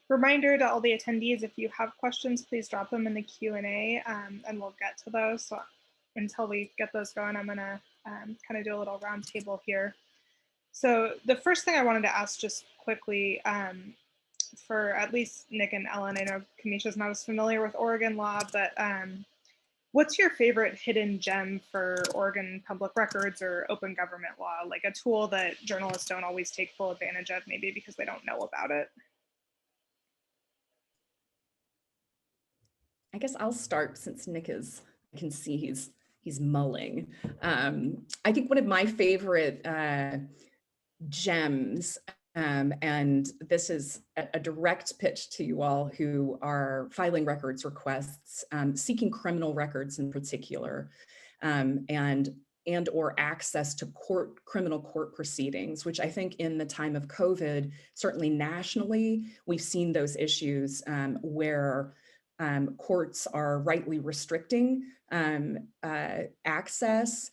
Reminder to all the attendees, if you have questions, please drop them in the Q&A and we'll get to those. So until we get those going, I'm gonna kind of do a little roundtable here. So the first thing I wanted to ask just quickly, for at least Nick and Ellen, I know Kamesha's not as familiar with Oregon law, but what's your favorite hidden gem for Oregon public records or open government law, like a tool that journalists don't always take full advantage of, maybe because they don't know about it? I guess I'll start since Nick is, I can see he's mulling. I think one of my favorite gems, and this is a direct pitch to you all who are filing records requests, seeking criminal records in particular, and or access to criminal court proceedings, which I think in the time of COVID, certainly nationally, we've seen those issues where courts are rightly restricting access,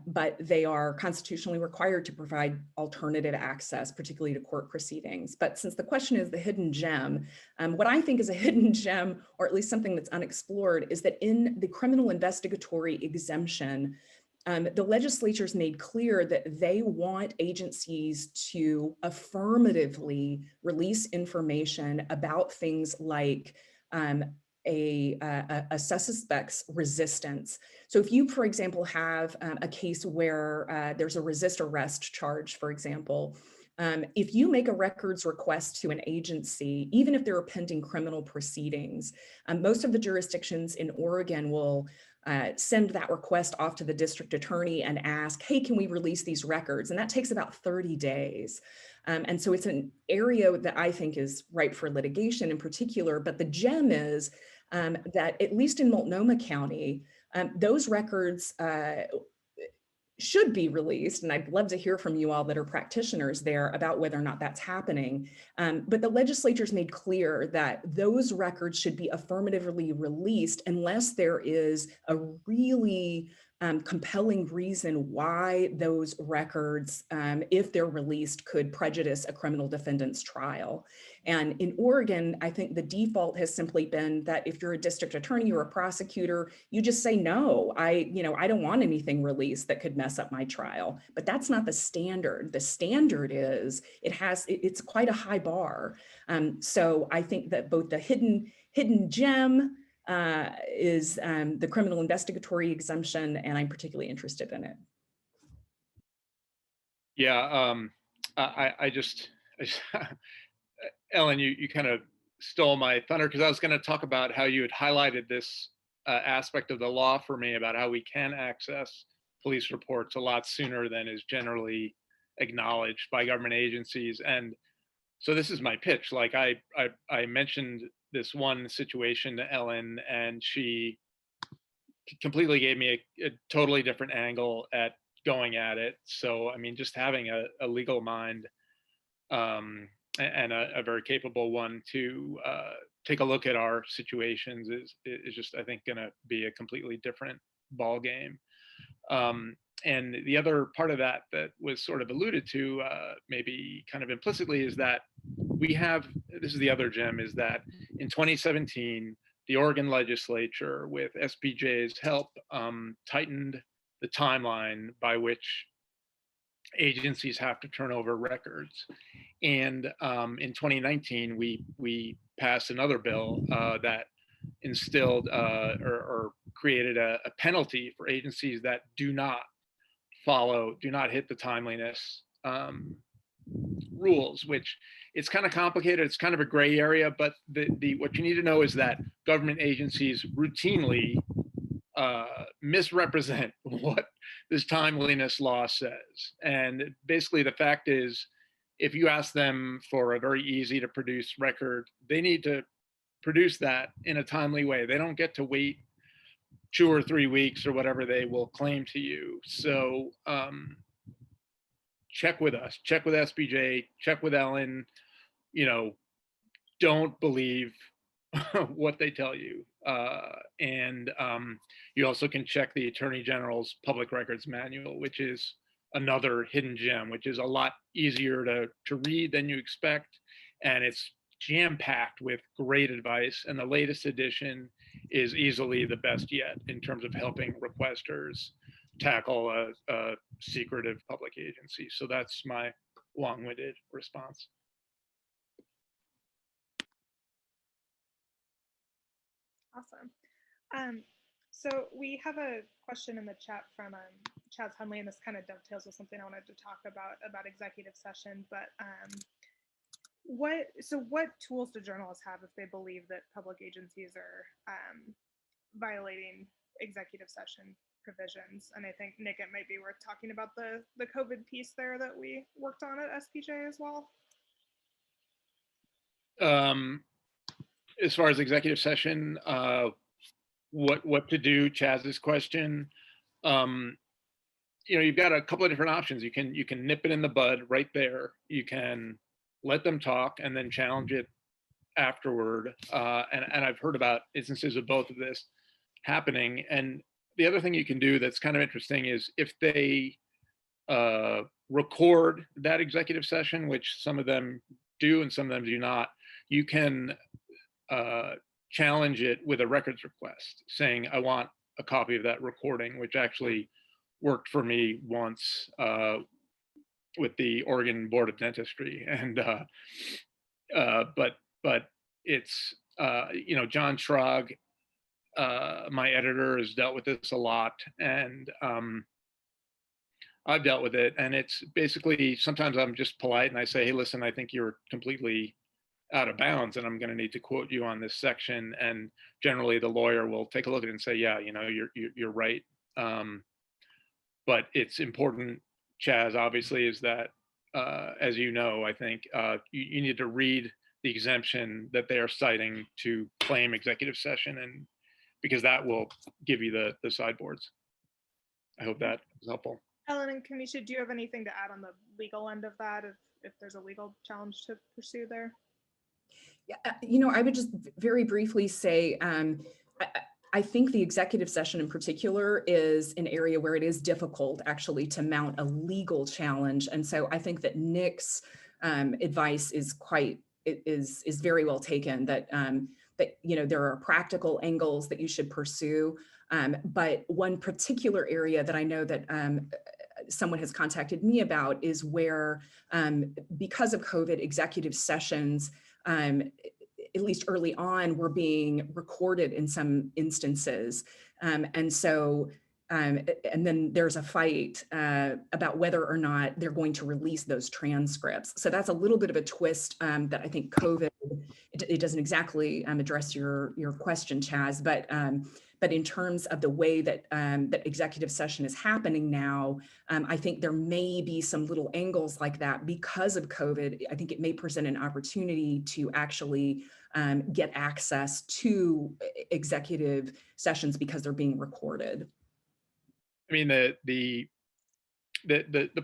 but they are constitutionally required to provide alternative access, particularly to court proceedings. But since the question is the hidden gem, what I think is a hidden gem, or at least something that's unexplored, is that in the criminal investigatory exemption, the legislature's made clear that they want agencies to affirmatively release information about things like a suspect's resistance. So if you, for example, have a case where there's a resist arrest charge, for example, if you make a records request to an agency, even if there are pending criminal proceedings, most of the jurisdictions in Oregon will send that request off to the district attorney and ask, hey, can we release these records? And that takes about 30 days. And so it's an area that I think is ripe for litigation in particular, but the gem is that at least in Multnomah County, those records should be released. And I'd love to hear from you all that are practitioners there about whether or not that's happening. But the legislature's made clear that those records should be affirmatively released unless there is a really compelling reason why those records, if they're released, could prejudice a criminal defendant's trial. And in Oregon, I think the default has simply been that if you're a district attorney or a prosecutor, you just say, no, I don't want anything released that could mess up my trial. But that's not the standard. The standard is it's quite a high bar. So I think that both the hidden gem is the criminal investigatory exemption, and I'm particularly interested in it. Yeah, I just Ellen, you kind of stole my thunder, because I was going to talk about how you had highlighted this aspect of the law for me about how we can access police reports a lot sooner than is generally acknowledged by government agencies. And so this is my pitch. Like I mentioned this one situation to Ellen, and she completely gave me a totally different angle at going at it. So, I mean, just having a legal mind and a very capable one to take a look at our situations is just, I think, going to be a completely different ball game. And the other part of that was sort of alluded to, maybe kind of implicitly, is that this is the other gem, is that in 2017, the Oregon legislature, with SPJ's help, tightened the timeline by which agencies have to turn over records. And in 2019, we passed another bill that instilled or created a penalty for agencies that do not hit the timeliness rules, which it's kind of complicated. It's kind of a gray area, but what you need to know is that government agencies routinely misrepresent what this timeliness law says. And basically the fact is, if you ask them for a very easy to produce record, they need to produce that in a timely way. They don't get to wait 2 or 3 weeks or whatever they will claim to you. So check with us, check with SPJ, check with Ellen. Don't believe what they tell you. And you also can check the Attorney General's Public Records Manual, which is another hidden gem, which is a lot easier to read than you expect. And it's jam-packed with great advice, and the latest edition is easily the best yet in terms of helping requesters tackle a secretive public agency. So that's my long-winded response. Awesome. So we have a question in the chat from Chaz Hunley, and this kind of dovetails with something I wanted to talk about executive session. But what tools do journalists have if they believe that public agencies are violating executive session provisions? And I think, Nick, it might be worth talking about the COVID piece there that we worked on at SPJ as well. As far as executive session, what to do, Chaz's question, you've got a couple of different options. You can nip it in the bud right there. You can let them talk and then challenge it afterward. And I've heard about instances of both of this happening. And the other thing you can do that's kind of interesting is if they record that executive session, which some of them do and some of them do not, you can challenge it with a records request saying, I want a copy of that recording, which actually worked for me once with the Oregon Board of Dentistry. And but it's John Schrag, my editor, has dealt with this a lot, and I've dealt with it. And it's basically, sometimes I'm just polite and I say, hey, listen, I think you're completely out of bounds and I'm going to need to quote you on this section. And generally the lawyer will take a look at it and say, yeah, you're right. But it's important, Chaz, obviously, is that, as you know, I think you need to read the exemption that they are citing to claim executive session, and because that will give you the sideboards. I hope that was helpful. Ellen and Kamesha, do you have anything to add on the legal end of that, if there's a legal challenge to pursue there? Yeah, I would just very briefly say, I think the executive session in particular is an area where it is difficult actually to mount a legal challenge. And so I think that Nick's advice is very well taken, that there are practical angles that you should pursue. But one particular area that I know that someone has contacted me about is where, because of COVID, executive sessions, at least early on, were being recorded in some instances. And then there's a fight about whether or not they're going to release those transcripts. So that's a little bit of a twist that I think COVID, it doesn't exactly address your question, Chaz, but in terms of the way that that executive session is happening now, I think there may be some little angles like that because of COVID. I think it may present an opportunity to actually get access to executive sessions because they're being recorded. I mean, the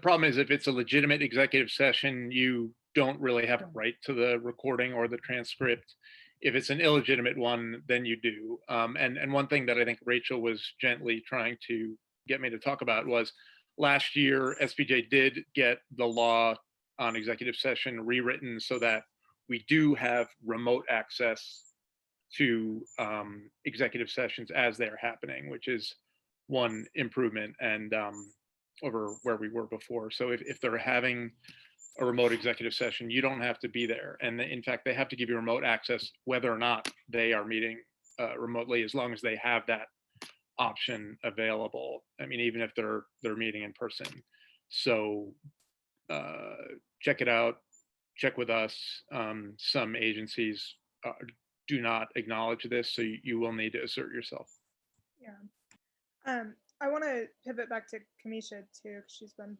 problem is, if it's a legitimate executive session, you don't really have a right to the recording or the transcript. If it's an illegitimate one, then you do. And one thing that I think Rachel was gently trying to get me to talk about was, last year, SPJ did get the law on executive session rewritten so that we do have remote access to executive sessions as they're happening, which is one improvement and over where we were before. So if they're having a remote executive session, you don't have to be there. And in fact, they have to give you remote access whether or not they are meeting remotely, as long as they have that option available. I mean, even if they're meeting in person. So check it out, check with us. Some agencies do not acknowledge this, so you will need to assert yourself. Yeah. I want to pivot back to Kamesha too, because she's been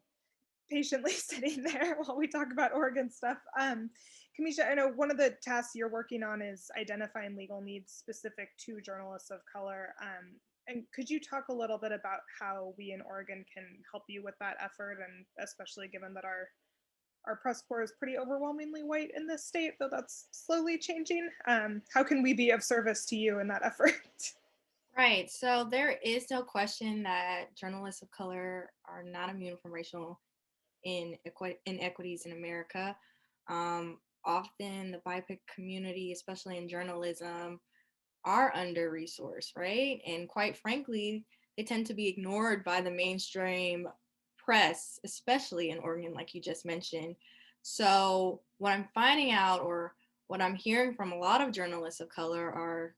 patiently sitting there while we talk about Oregon stuff. Kamesha, I know one of the tasks you're working on is identifying legal needs specific to journalists of color. And could you talk a little bit about how we in Oregon can help you with that effort, and especially given that our press corps is pretty overwhelmingly white in this state, though that's slowly changing. How can we be of service to you in that effort? Right. So there is no question that journalists of color are not immune from racial inequities in America. often the BIPOC community, especially in journalism, are under-resourced, right? And quite frankly, they tend to be ignored by the mainstream press, especially in Oregon, like you just mentioned. So what I'm finding out, or what I'm hearing from a lot of journalists of color, are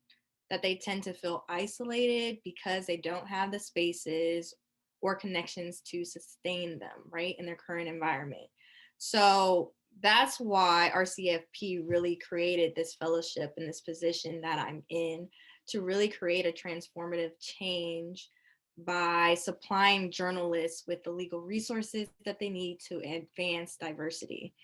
that they tend to feel isolated because they don't have the spaces or connections to sustain them, right, in their current environment. So that's why RCFP really created this fellowship and this position that I'm in, to really create a transformative change by supplying journalists with the legal resources that they need to advance diversity.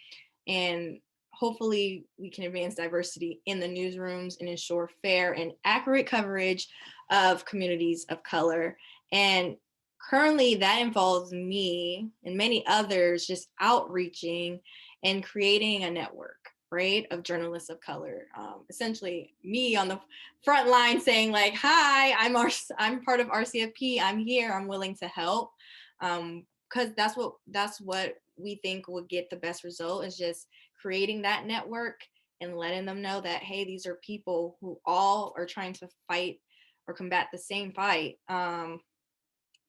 And hopefully we can advance diversity in the newsrooms and ensure fair and accurate coverage of communities of color. And currently that involves me and many others just outreaching and creating a network, right, of journalists of color. Essentially me on the front line saying like, hi, I'm part of RCFP, I'm here, I'm willing to help. Because that's what we think will get the best result, is just creating that network and letting them know that, hey, these are people who all are trying to fight or combat the same fight.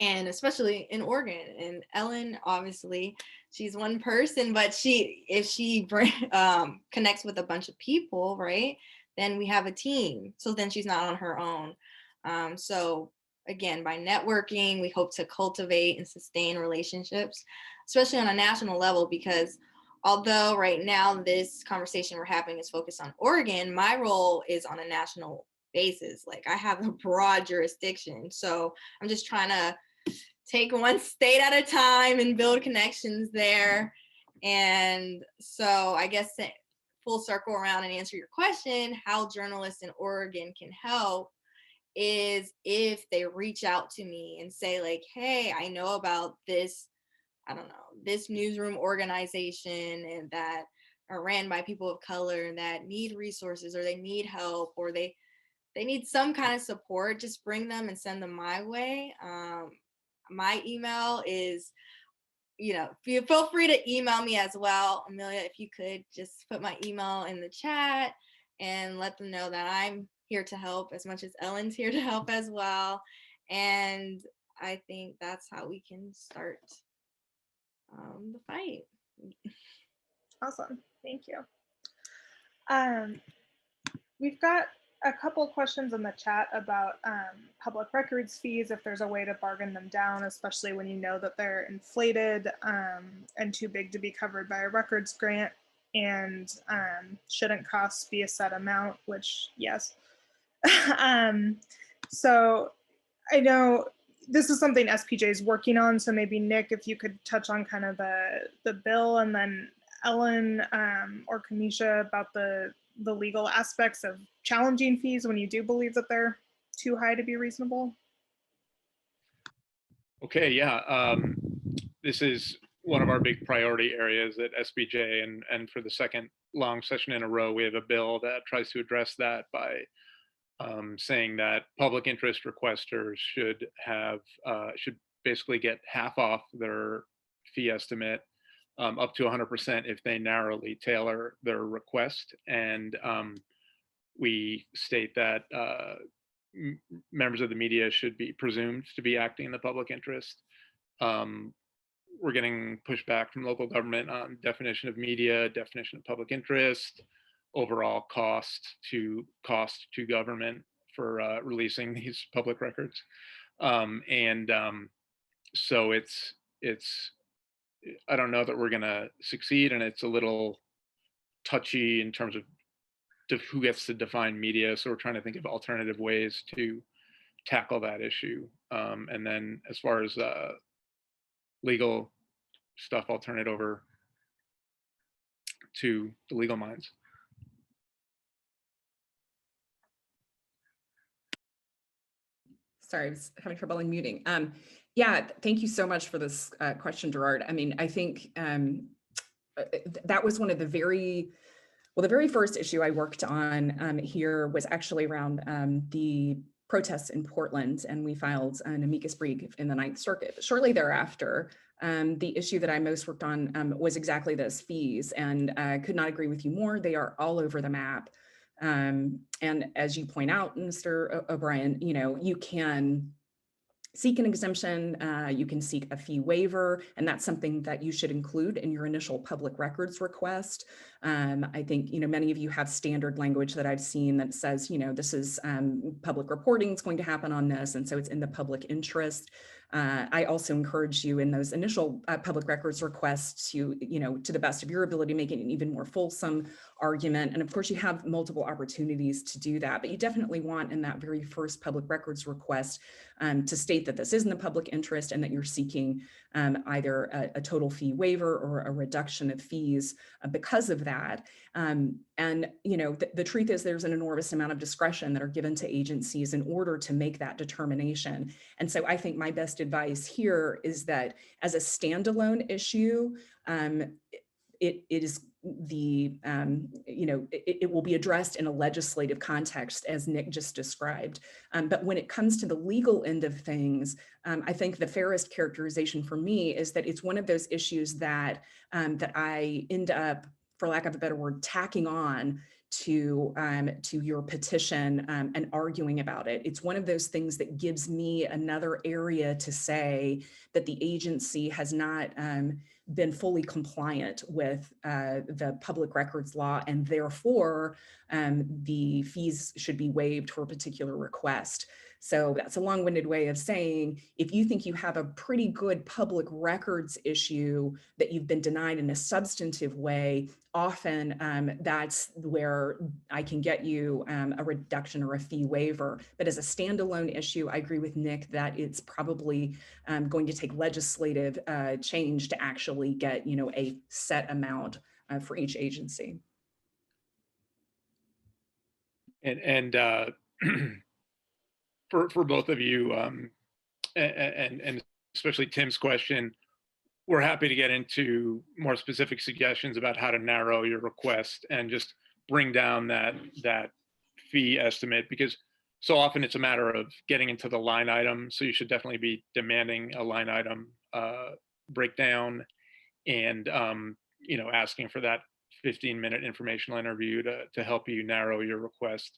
And especially in Oregon. And Ellen, obviously, she's one person, but if she connects with a bunch of people, right, then we have a team. So then she's not on her own. So again, by networking, we hope to cultivate and sustain relationships, especially on a national level, because although right now this conversation we're having is focused on Oregon, my role is on a national basis. Like, I have a broad jurisdiction. So I'm just trying to take one state at a time and build connections there. And so I guess full circle around and answer your question, how journalists in Oregon can help is if they reach out to me and say like, hey, I know about this, I don't know, this newsroom organization and that are ran by people of color that need resources, or they need help, or they need some kind of support, just bring them and send them my way. My email is, feel free to email me as well. Amelia, if you could just put my email in the chat and let them know that I'm here to help as much as Ellen's here to help as well. And I think that's how we can start the fight. Awesome, thank you. We've got a couple of questions in the chat about public records fees, if there's a way to bargain them down, especially when you know that they're inflated and too big to be covered by a records grant, and shouldn't costs be a set amount, which yes. So I know this is something SPJ is working on, so maybe Nick, if you could touch on kind of the bill, and then Ellen or Kamesha about the legal aspects of challenging fees when you do believe that they're too high to be reasonable. Okay, yeah, this is one of our big priority areas at SPJ, and for the second long session in a row, we have a bill that tries to address that by saying that public interest requesters should basically get half off their fee estimate, up to 100% if they narrowly tailor their request. And we state that members of the media should be presumed to be acting in the public interest. We're getting pushback from local government on definition of media, definition of public interest, overall cost to government for releasing these public records. So it's I don't know that we're going to succeed, and it's a little touchy in terms of who gets to define media. So we're trying to think of alternative ways to tackle that issue. And then as far as legal stuff, I'll turn it over to the legal minds. Sorry, I was having trouble unmuting. Yeah, thank you so much for this question, Gerard. I mean, I think that was one of the very first issue I worked on here was actually around the protests in Portland, and we filed an amicus brief in the Ninth Circuit. Shortly thereafter, the issue that I most worked on was exactly this, fees, and I could not agree with you more. They are all over the map. And as you point out, Mr. O'Brien, you can seek an exemption, you can seek a fee waiver, and that's something that you should include in your initial public records request. I think, many of you have standard language that I've seen that says, this is public reporting is going to happen on this, and so it's in the public interest. I also encourage you in those initial public records requests to, to the best of your ability, make it an even more fulsome argument. And of course, you have multiple opportunities to do that, but you definitely want in that very first public records request to state that this is in the public interest and that you're seeking either a total fee waiver or a reduction of fees because of that. And the truth is there's an enormous amount of discretion that are given to agencies in order to make that determination. And so I think my best advice here is that as a standalone issue, it is it will be addressed in a legislative context, as Nick just described. But when it comes to the legal end of things, I think the fairest characterization for me is that it's one of those issues that I end up, for lack of a better word, tacking on to your petition and arguing about it. It's one of those things that gives me another area to say that the agency has not been fully compliant with the public records law, and therefore the fees should be waived for a particular request. So that's a long-winded way of saying, if you think you have a pretty good public records issue that you've been denied in a substantive way, often that's where I can get you a reduction or a fee waiver. But as a standalone issue, I agree with Nick that it's probably going to take legislative change to actually get, a set amount for each agency. And for both of you, and especially Tim's question, we're happy to get into more specific suggestions about how to narrow your request and just bring down that fee estimate, because so often it's a matter of getting into the line item. So you should definitely be demanding a line item breakdown and asking for that 15-minute informational interview to help you narrow your request.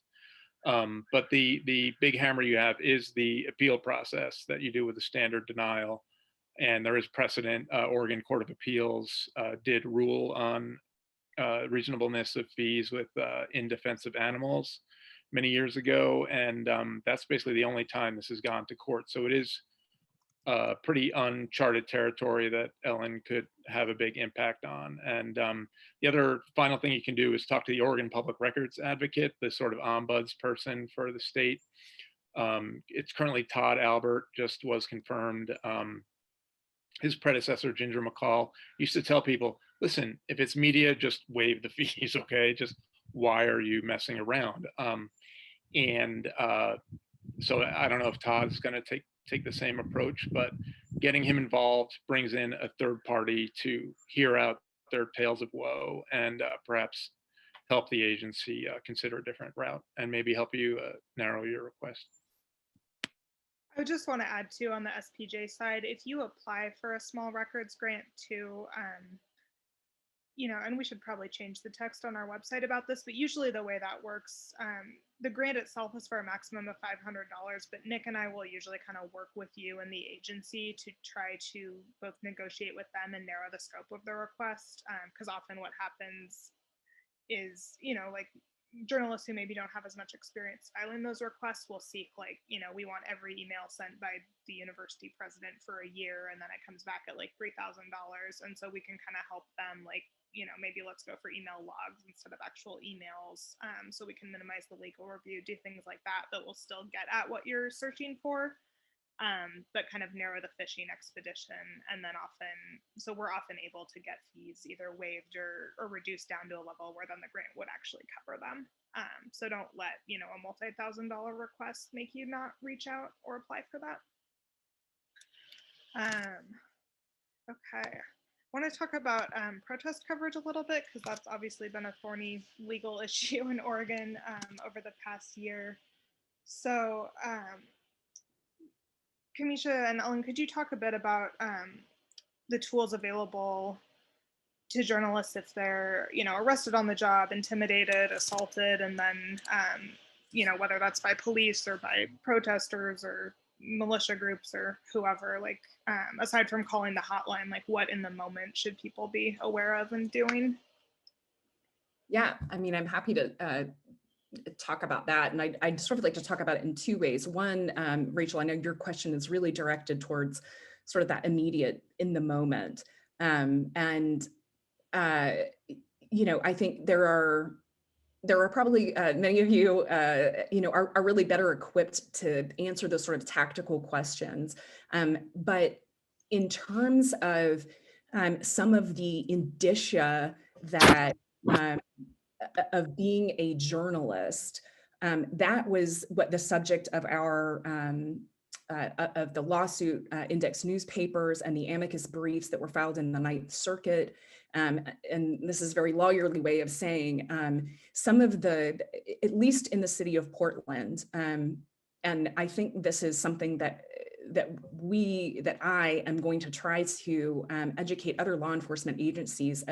But the big hammer you have is the appeal process that you do with the standard denial. And there is precedent. Oregon Court of Appeals did rule on reasonableness of fees with in defense of animals many years ago. And that's basically the only time this has gone to court. So it is pretty uncharted territory that Ellen could have a big impact on. And the other final thing you can do is talk to the Oregon Public Records Advocate, the sort of ombuds person for the state. It's currently Todd Albert, just was confirmed. His predecessor, Ginger McCall, used to tell people, listen, if it's media, just waive the fees, okay? Just why are you messing around? So I don't know if Todd's gonna take the same approach, but getting him involved brings in a third party to hear out their tales of woe and perhaps help the agency consider a different route and maybe help you narrow your request. I just want to add too, on the SPJ side, if you apply for a small records grant too, and we should probably change the text on our website about this, but usually the way that works, the grant itself is for a maximum of $500, but Nick and I will usually kind of work with you and the agency to try to both negotiate with them and narrow the scope of the request, because often what happens is, like journalists who maybe don't have as much experience filing those requests will seek we want every email sent by the university president for a year, and then it comes back at like $3,000. And so we can kind of help them maybe let's go for email logs instead of actual emails. So we can minimize the legal review, do things like that will still get at what you're searching for, but kind of narrow the fishing expedition. And then we're often able to get fees either waived or reduced down to a level where then the grant would actually cover them. So don't let, a multi-$1,000 request make you not reach out or apply for that. Okay. I want to talk about protest coverage a little bit, because that's obviously been a thorny legal issue in Oregon over the past year. So Kamesha and Ellen, could you talk a bit about the tools available to journalists if they're, arrested on the job, intimidated, assaulted, and then, whether that's by police or by protesters or militia groups or whoever, like, aside from calling the hotline, like what in the moment should people be aware of and doing? Yeah, I mean, I'm happy to talk about that. And I'd sort of like to talk about it in two ways. One, Rachel, I know your question is really directed towards sort of that immediate in the moment. I think there are probably many of you, are really better equipped to answer those sort of tactical questions. But in terms of some of the indicia that of being a journalist, that was what the subject of our of the lawsuit index newspapers and the amicus briefs that were filed in the Ninth Circuit. And this is a very lawyerly way of saying some of the, at least in the city of Portland, and I think this is something that I am going to try to educate other law enforcement agencies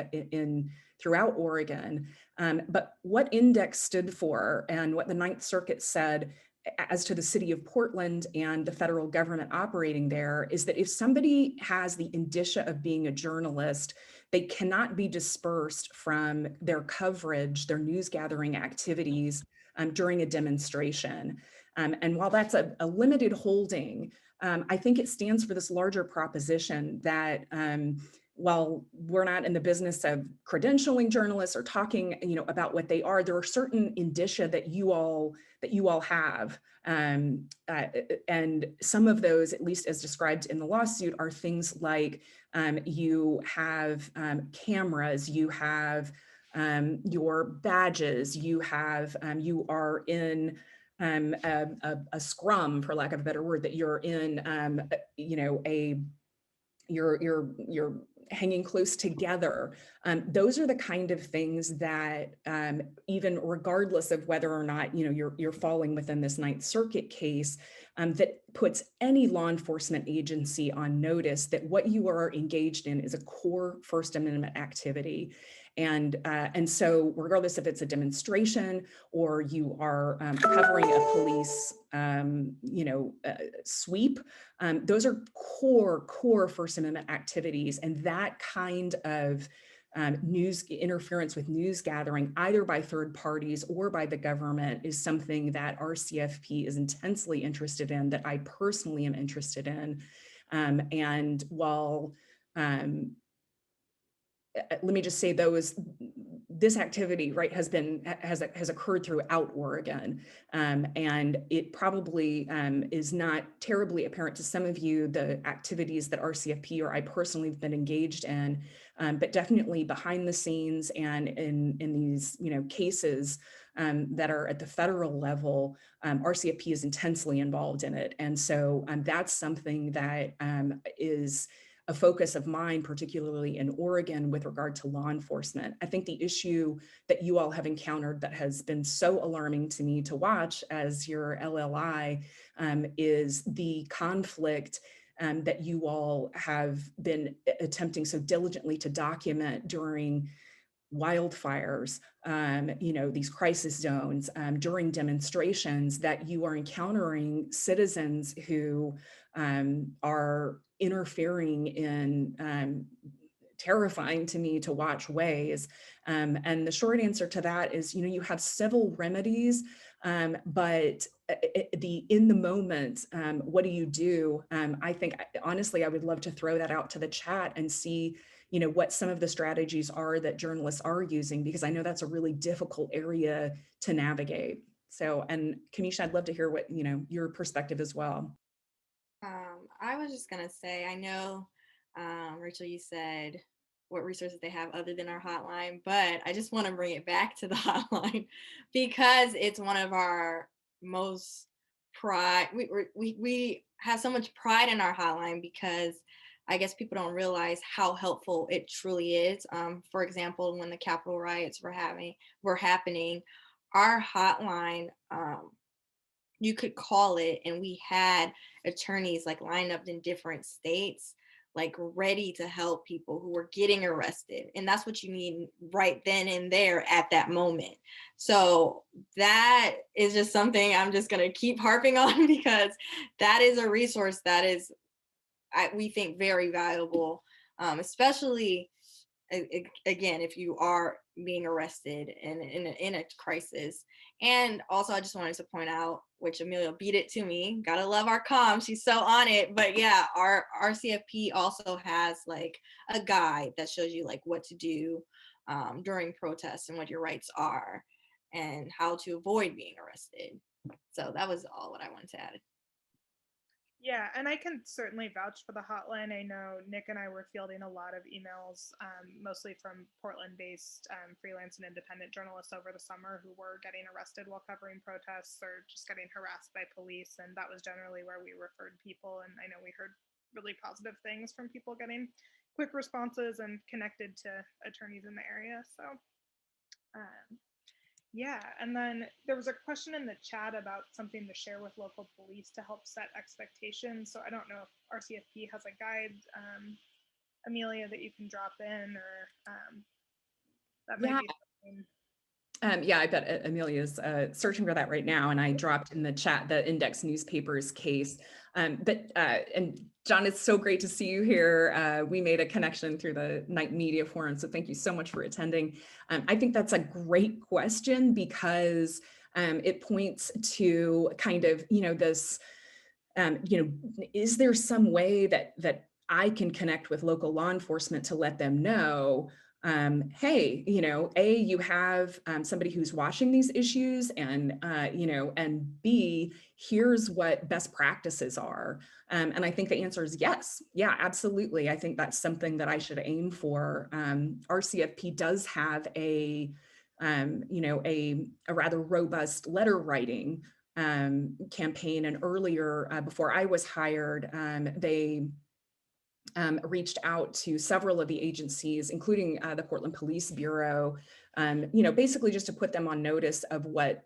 throughout Oregon. But what index stood for and what the Ninth Circuit said as to the city of Portland and the federal government operating there is that if somebody has the indicia of being a journalist, they cannot be dispersed from their coverage, their news gathering activities during a demonstration. And while that's a limited holding, I think it stands for this larger proposition that while we're not in the business of credentialing journalists or talking, about what they are, there are certain indicia that you all have. And some of those, at least as described in the lawsuit, are things like you have cameras, you have your badges, you are in a scrum, for lack of a better word, that you're in, you're hanging close together. Those are the kind of things that even regardless of whether or not you're falling within this Ninth Circuit case, that puts any law enforcement agency on notice that what you are engaged in is a core First Amendment activity. And so regardless if it's a demonstration or you are covering a police sweep, those are core First Amendment activities. And that kind of news interference with news gathering, either by third parties or by the government, is something that RCFP is intensely interested in, that I personally am interested in. And while let me just say this activity, right, has occurred throughout Oregon, and it probably is not terribly apparent to some of you, the activities that RCFP or I personally have been engaged in, but definitely behind the scenes and in these cases that are at the federal level, RCFP is intensely involved in it, and so that's something that is a focus of mine, particularly in Oregon, with regard to law enforcement. I think the issue that you all have encountered that has been so alarming to me to watch as your LLI is the conflict that you all have been attempting so diligently to document during wildfires, these crisis zones, during demonstrations, that you are encountering citizens who are interfering in terrifying to me to watch ways. And the short answer to that is, you have civil remedies, but in the moment, what do you do? I think, honestly, I would love to throw that out to the chat and see what some of the strategies are that journalists are using, because I know that's a really difficult area to navigate. So, and Kamesha, I'd love to hear what, your perspective as well. I was just gonna say, I know, Rachel, you said what resources they have other than our hotline, but I just want to bring it back to the hotline because it's one of our most pride. We have so much pride in our hotline because I guess people don't realize how helpful it truly is. For example, when the Capitol riots were happening, our hotline, you could call it, and we had attorneys like lined up in different states like ready to help people who were getting arrested. And that's what you need right then and there at that moment. So that is just something I'm just going to keep harping on, because that is a resource that is, we think, very valuable, especially again, if you are being arrested in a crisis. And also, I just wanted to point out, which Amelia beat it to me, gotta love our comms, she's so on it. But yeah, our RCFP also has like a guide that shows you like what to do during protests and what your rights are and how to avoid being arrested. So that was all what I wanted to add. Yeah, and I can certainly vouch for the hotline. I know Nick and I were fielding a lot of emails, mostly from Portland-based freelance and independent journalists over the summer who were getting arrested while covering protests or just getting harassed by police. And that was generally where we referred people. And I know we heard really positive things from people getting quick responses and connected to attorneys in the area. So yeah, and then there was a question in the chat about something to share with local police to help set expectations. So I don't know if RCFP has a guide, Amelia, that you can drop in, or that might be something. Yeah, I bet Amelia's searching for that right now, and I dropped in the chat the Index newspaper's case. And John, it's so great to see you here. We made a connection through the Night Media Forum, so thank you so much for attending. I think that's a great question, because it points to kind of, this, is there some way that I can connect with local law enforcement to let them know, hey, you have somebody who's watching these issues, and and B, here's what best practices are. And I think the answer is yes. Yeah, absolutely. I think that's something that I should aim for. RCFP does have a rather robust letter writing campaign. And earlier, before I was hired, they reached out to several of the agencies, including the Portland Police Bureau, basically just to put them on notice of what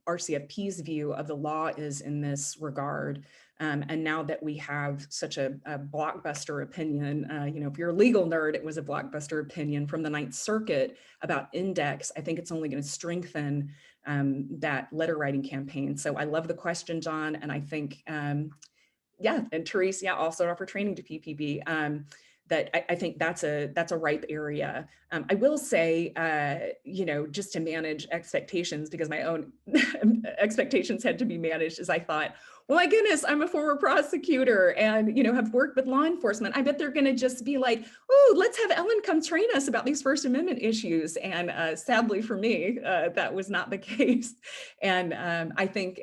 RCFP's view of the law is in this regard. And now that we have such a blockbuster opinion, if you're a legal nerd, it was a blockbuster opinion from the Ninth Circuit about Index, I think it's only going to strengthen that letter writing campaign. So I love the question, John, and I think yeah, and Therese, yeah, also offer training to PPB. That I think that's a ripe area. I will say, just to manage expectations, because my own expectations had to be managed, as I thought, well, my goodness, I'm a former prosecutor and, have worked with law enforcement. I bet they're going to just be like, oh, let's have Ellen come train us about these First Amendment issues. And sadly for me, that was not the case. And I think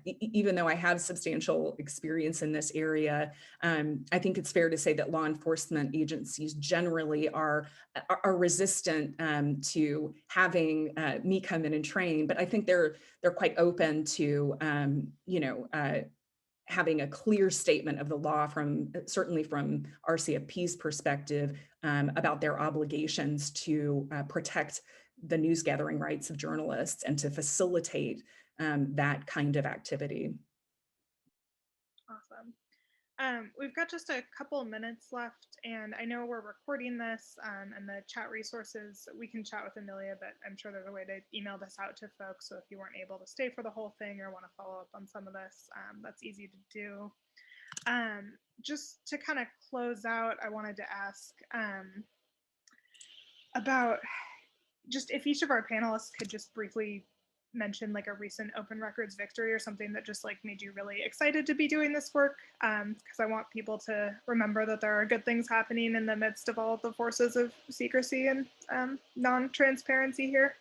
even though I have substantial experience in this area, I think it's fair to say that law enforcement agencies generally are resistant to having me come in and train, but I think they're quite open to having a clear statement of the law certainly from RCFP's perspective about their obligations to protect the news gathering rights of journalists and to facilitate that kind of activity. Awesome. We've got just a couple of minutes left, and I know we're recording this, and the chat resources, we can chat with Amelia, but I'm sure there's a way to email this out to folks. So if you weren't able to stay for the whole thing or want to follow up on some of this, that's easy to do. Just to kind of close out, I wanted to ask about just if each of our panelists could just briefly mention like a recent open records victory or something that just like made you really excited to be doing this work, because I want people to remember that there are good things happening in the midst of all of the forces of secrecy and non-transparency here.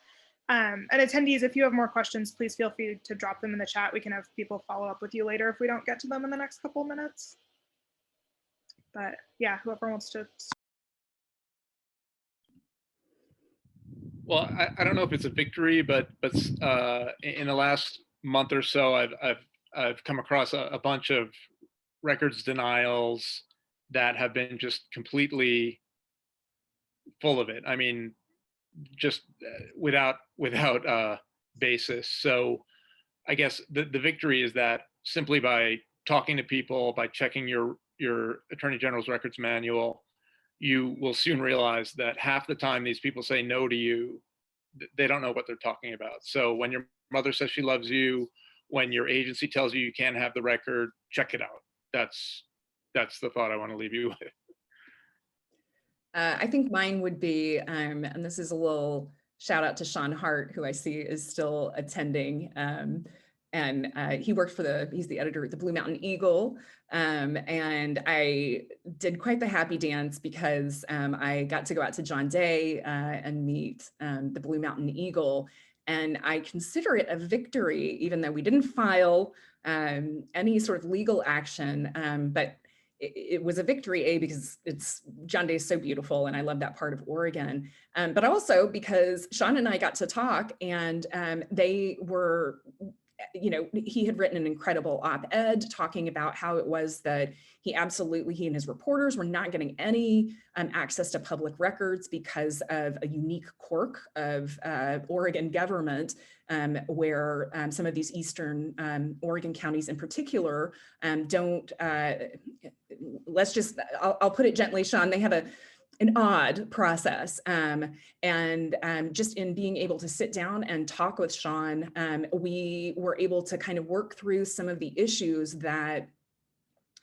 And attendees, if you have more questions, please feel free to drop them in the chat. We can have people follow up with you later if we don't get to them in the next couple of minutes. But yeah, whoever wants to. Well, I don't know if it's a victory, but in the last month or so, I've come across a bunch of records denials that have been just completely full of it. I mean, just without basis. So I guess the victory is that simply by talking to people, by checking your your Attorney General's records manual, you will soon realize that half the time these people say no to you, they don't know what they're talking about. So when your mother says she loves you, when your agency tells you you can't have the record, check it out. That's the thought I want to leave you with. I think mine would be, and this is a little shout out to Sean Hart, who I see is still attending. And he worked for he's the editor at the Blue Mountain Eagle. And I did quite the happy dance because I got to go out to John Day and meet the Blue Mountain Eagle. And I consider it a victory, even though we didn't file any sort of legal action, but it was a victory, because John Day is so beautiful and I love that part of Oregon, but also because Sean and I got to talk, and they were, he had written an incredible op-ed talking about how it was that he and his reporters were not getting any access to public records because of a unique quirk of Oregon government, where some of these eastern Oregon counties in particular don't, I'll put it gently, Sean, they have an odd process. And just in being able to sit down and talk with Sean, we were able to kind of work through some of the issues that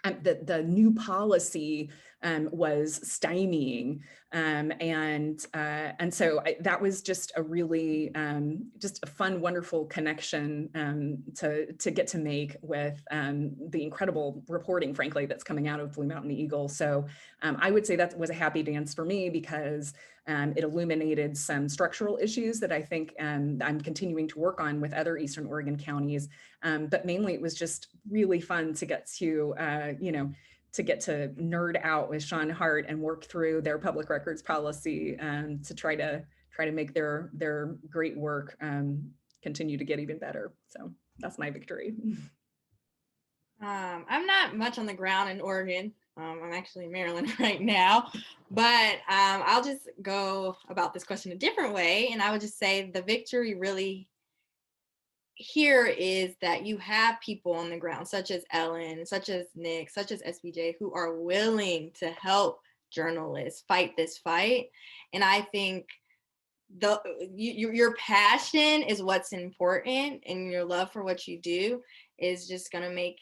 the new policy was stymieing. And so that was just a really, just a fun, wonderful connection to get to make with the incredible reporting, frankly, that's coming out of Blue Mountain Eagle. So I would say that was a happy dance for me, because it illuminated some structural issues that I think I'm continuing to work on with other Eastern Oregon counties. But mainly it was just really fun to get to, to get to nerd out with Sean Hart and work through their public records policy to try to make their great work continue to get even better. So that's my victory. I'm not much on the ground in Oregon. I'm actually in Maryland right now, but I'll just go about this question a different way. And I would just say the victory really here is that you have people on the ground, such as Ellen, such as Nick, such as SPJ, who are willing to help journalists fight this fight. And I think your passion is what's important, and your love for what you do is just going to make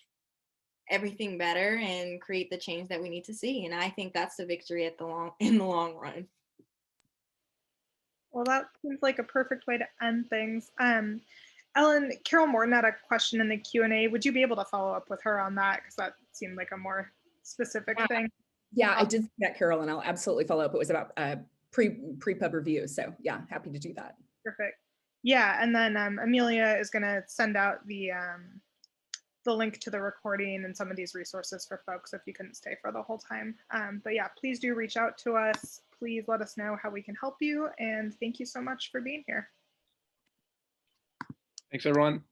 everything better and create the change that we need to see. And I think that's the victory in the long run. Well, that seems like a perfect way to end things. Ellen, Carol Morton had a question in the Q&A. Would you be able to follow up with her on that? Because that seemed like a more specific thing. Yeah, I did see that, Carol, and I'll absolutely follow up. It was about pre-pub review. So yeah, happy to do that. Perfect. Yeah, and then Amelia is going to send out the link to the recording and some of these resources for folks if you couldn't stay for the whole time. But yeah, please do reach out to us. Please let us know how we can help you. And thank you so much for being here. Thanks, everyone.